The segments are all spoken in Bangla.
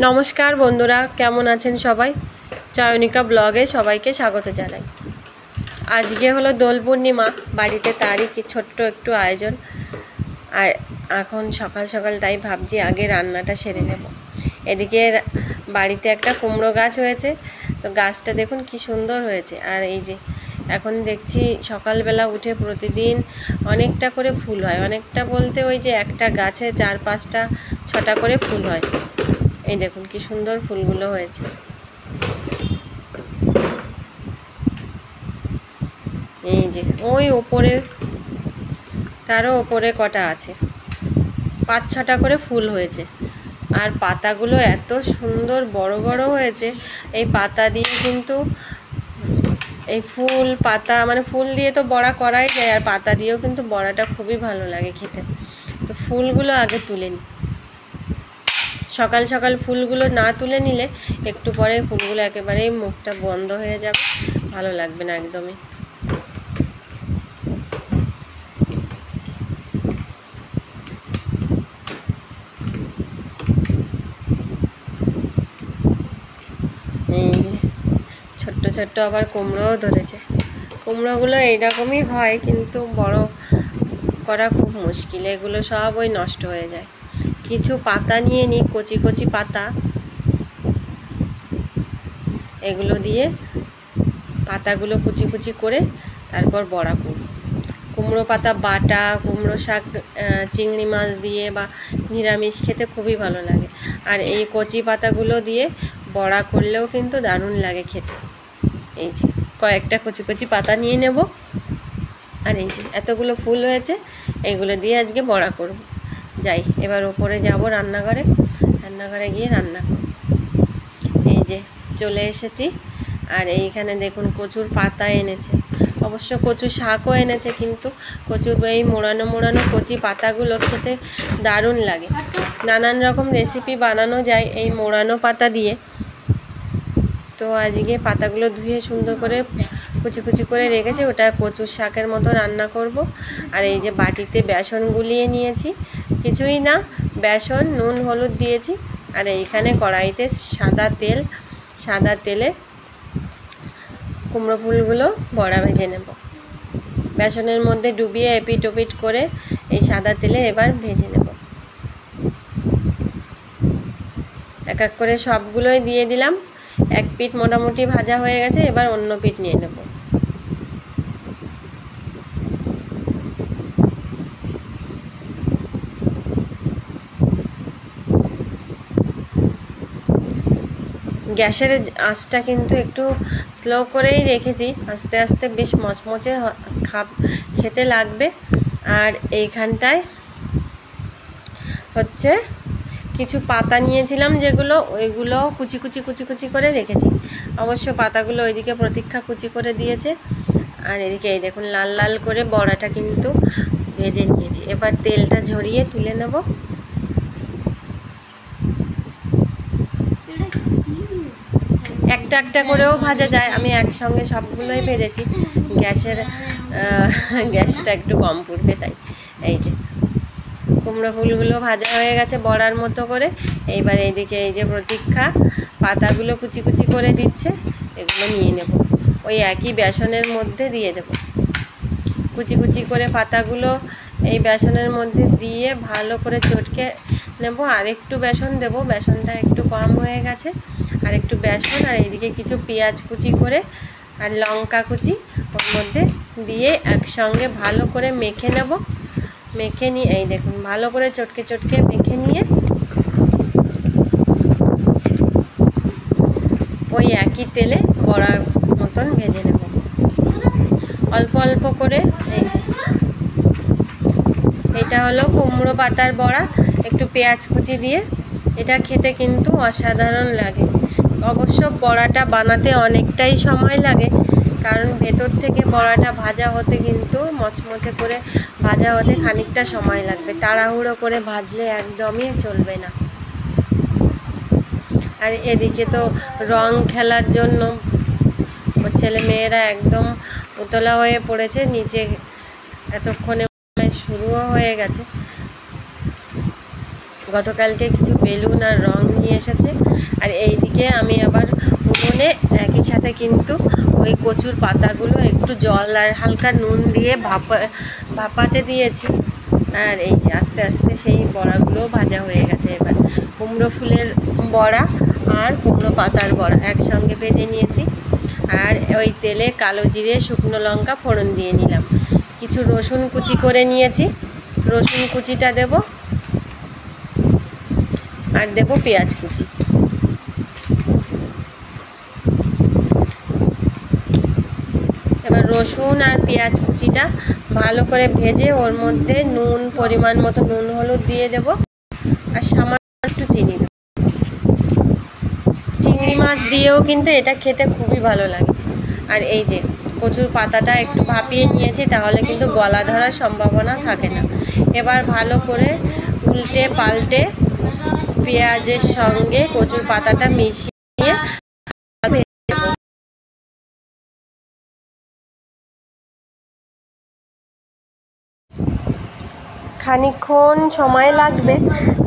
নমস্কার বন্ধুরা, কেমন আছেন সবাই? চয়নিকা ব্লগে সবাইকে স্বাগত জানাই। আজকে হলো দোল পূর্ণিমা, বাড়িতে তারই কি ছোট্ট একটু আয়োজন। আর এখন সকাল সকাল তাই ভাবছি আগে রান্নাটা সেরে নেব। এদিকে বাড়িতে একটা কুমড়ো গাছ হয়েছে, তো গাছটা দেখুন কি সুন্দর হয়েছে। আর এই যে এখন দেখছি সকালবেলা উঠে প্রতিদিন অনেকটা করে ফুল হয়, অনেকটা বলতে ওই যে একটা গাছে 4-5টা 6টা করে ফুল হয়। এই দেখুন কি সুন্দর ফুলগুলো হয়েছে। এই যে ওই ওপরে, তারও ওপরে কটা আছে, 5-6টা করে ফুল হয়েছে। আর পাতাগুলো এত সুন্দর বড় বড় হয়েছে। এই পাতা দিয়ে কিন্তু এই ফুল পাতা মানে ফুল দিয়ে তো বড়া করাই যায়, আর পাতা দিয়েও কিন্তু বড়াটা খুবই ভালো লাগে খেতে। তো ফুলগুলো আগে তুলে নিই। সকাল সকাল ফুলগুলো না তুলে নিলে একটু পরে ফুলগুলো একেবারেই মুখটা বন্ধ হয়ে যাবে, ভালো লাগবে না একদমই। এই ছোট্ট ছোট্ট আবার কুমড়োও ধরেছে। কুমড়োগুলো এইরকমই হয়, কিন্তু বড় করা খুব মুশকিল, এগুলো সব ওই নষ্ট হয়ে যায়। কিছু পাতা নিয়ে নিই, কচি কচি পাতা, এগুলো দিয়ে পাতাগুলো কুচি কুচি করে তারপর বড়া করব। কুমড়ো পাতা বাটা, কুমড়ো শাক চিংড়ি মাছ দিয়ে বা নিরামিষ খেতে খুবই ভালো লাগে। আর এই কচি পাতাগুলো দিয়ে বড়া করলেও কিন্তু দারুণ লাগে খেতে। এই যে কয়েকটা কচি কচি পাতা নিয়ে নেব, আর এই যে এতগুলো ফুল হয়েছে, এইগুলো দিয়ে আজকে বড়া করব। যাই এবার ওপরে যাব রান্নাঘরে, রান্নাঘরে গিয়ে রান্না করব। এই যে চলে এসেছি, আর এইখানে দেখুন কচুর পাতা এনেছে, অবশ্য কচু শাকও এনেছে, কিন্তু কচুর এই মোড়ানো মোড়ানো কচি পাতাগুলো খেতে দারুণ লাগে। নানান রকম রেসিপি বানানো যায় এই মোড়ানো পাতা দিয়ে। তো আজকে পাতাগুলো ধুয়ে সুন্দর করে কুচি কুচি করে রেখেছি, ওটা কচুর শাকের মতো রান্না করব। আর এই যে বাটিতে বেসন গুলিয়ে নিয়েছি, কিছুই না, বেসন নুন হলুদ দিয়েছি। আর এইখানে কড়াইতে সাদা তেলে কুমড়ো ফুলগুলো বড়া ভেজে নেব। বেসনের মধ্যে ডুবিয়ে এপিট ওপিট করে এই সাদা তেলে এবার ভেজে নেব। এক এক করে সবগুলোই দিয়ে দিলাম। এক পিঠ মোটামুটি ভাজা হয়ে গেছে, এবার অন্য পিঠ নিয়ে নেব। গ্যাসের আঁচটা কিন্তু একটু স্লো করেই রেখেছি, আস্তে আস্তে বেশ মচমচে খেতে লাগবে। আর এইখানটায় হচ্ছে কিছু পাতা নিয়েছিলাম, যেগুলো ওইগুলো কুচি কুচি কুচি কুচি করে রেখেছি। অবশ্য পাতাগুলো ওইদিকে প্রতীক্ষা কুচি করে দিয়েছে। আর এদিকে এই দেখুন লাল লাল করে বড়াটা কিন্তু ভেজে নিয়েছি। এবার তেলটা ঝরিয়ে তুলে নেব। একটা একটা করেও ভাজা যায়, আমি একসঙ্গে সবগুলোই ভেজেছি। গ্যাসটা একটু কম পড়বে তাই। এই যে কুমড়ো ফুলগুলো ভাজা হয়ে গেছে বড়ার মতো করে। এইবার এইদিকে এই যে প্রতীক্ষা পাতাগুলো কুচি কুচি করে দিচ্ছে, এগুলো নিয়ে নেব, ওই একই বেসনের মধ্যে দিয়ে দেব। কুচি কুচি করে পাতাগুলো এই বেসনের মধ্যে দিয়ে ভালো করে চটকে নেব। আর একটু বেসন দেব, বেসনটা একটু কম হয়ে গেছে। আর একটু বেসন, আর এইদিকে কিছু পেঁয়াজ কুচি করে আর লঙ্কা কুচি ওর মধ্যে দিয়ে একসঙ্গে ভালো করে মেখে নেব। মেখে নিয়ে এই দেখুন ভালো করে চটকে চটকে মেখে নিয়ে ওই একই তেলে বড়ার মতন ভেজে নেব অল্প অল্প করে। এই যে এটা হলো কুমড়ো পাতার বড়া, একটু পেঁয়াজ কুচি দিয়ে। এটা খেতে কিন্তু অসাধারণ লাগে। অবশ্য বড়াটা বানাতে অনেকটাই সময় লাগে, কারণ ভেতর থেকে বড়াটা ভাজা হতে কিন্তু মচমচে করে ভাজা হতে খানিকটা সময় লাগবে, তাড়াহুড়ো করে ভাজলে একদমই চলবে না। আর এদিকে তো রং খেলার জন্য ছেলে মেয়েরা একদম উতলা হয়ে পড়েছে নিচে, এতক্ষণে শুরুও হয়ে গেছে। গতকালকে কিছু বেলুন আর রং নিয়ে এসেছে। আর এইদিকে আমি আবার উনুনে একই সাথে কিন্তু ওই কচুর পাতাগুলো একটু জল আর হালকা নুন দিয়ে ভাপাতে দিয়েছি। আর এই যে আস্তে আস্তে সেই বড়াগুলো ভাজা হয়ে গেছে। এবার কুমড়ো ফুলের বড়া আর কুমড়ো পাতার বড়া একসঙ্গে ভেজে নিয়েছি। আর ওই তেলে কালো জিরে শুকনো লঙ্কা ফোড়ন দিয়ে নিলাম। কিছু রসুন কুচি করে নিয়েছি, রসুন কুচিটা দেব, আর দেব পেঁয়াজ কুচি। এবার রসুন আর পেঁয়াজ কুচিটা ভালো করে ভেজে ওর মধ্যে নুন, পরিমাণ মতো নুন হলুদ দিয়ে দেব, আর সামান্য একটু চিনি দেব। চিংড়ি মাছ দিয়েও কিন্তু এটা খেতে খুবই ভালো লাগে। আর এই যে কচুর পাতাটা একটু ভাপিয়ে নিয়েছি, তাহলে কিন্তু গলা ধরার সম্ভাবনা থাকে না। এবার ভালো করে উল্টে পাল্টে পেঁয়াজের সঙ্গে কচুর পাতাটা মিশিয়ে খানিকক্ষণ সময় লাগবে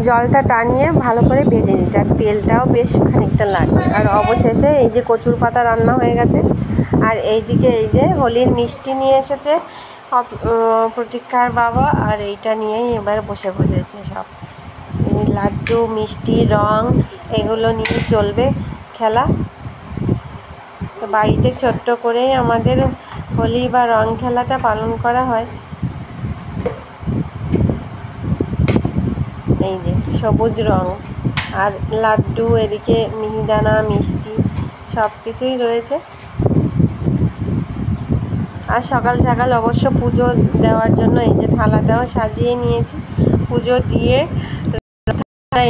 জলটা টানিয়ে ভালো করে ভেজে নিতে, আর তেলটাও বেশ খানিকটা লাগবে। আর অবশেষে এই যে কচুর পাতা রান্না হয়ে গেছে। আর এইদিকে এই যে হোলির মিষ্টি নিয়ে এসেছে প্রতীক্ষার বাবা, আর এইটা নিয়েই এবার বসে বসেছে সব। লাড্ডু, মিষ্টি, রং এগুলো নিয়ে চলবে খেলা। তো বাড়িতে ছোট্ট করেই আমাদের হোলি বা রং খেলাটা পালন করা হয়। এই যে সবুজ রং আর লাড্ডু, এদিকে মিহিদানা, মিষ্টি সব কিছুই রয়েছে। আর সকাল সকাল অবশ্য পুজো দেওয়ার জন্য এই যে থালাটাও সাজিয়ে নিয়েছি। পুজো দিয়ে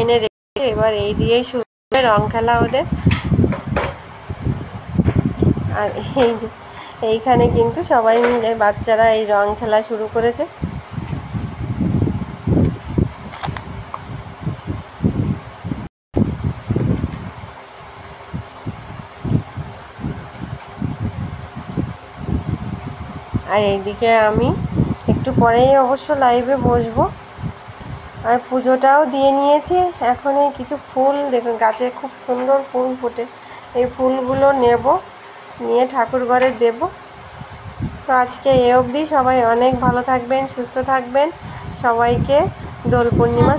এনে রেখে এবার এই দিয়েই শুরু হবে রং খেলা ওদের। আর এই যে এইখানে কিন্তু সবাই মিলে বাচ্চারা এই রং খেলা শুরু করেছে। আর এইদিকে আমি একটু পরেই অবশ্য লাইভে বসবো। আর পুজোটাও দিয়ে নিয়েছি। এখন এই কিছু ফুল দেখুন, গাছে খুব সুন্দর ফুল ফোটে, এই ফুলগুলো নেব, নিয়ে ঠাকুর ঘরে দেব। তো আজকে এ অবধি। সবাই অনেক ভালো থাকবেন, সুস্থ থাকবেন। সবাইকে দোল পূর্ণিমা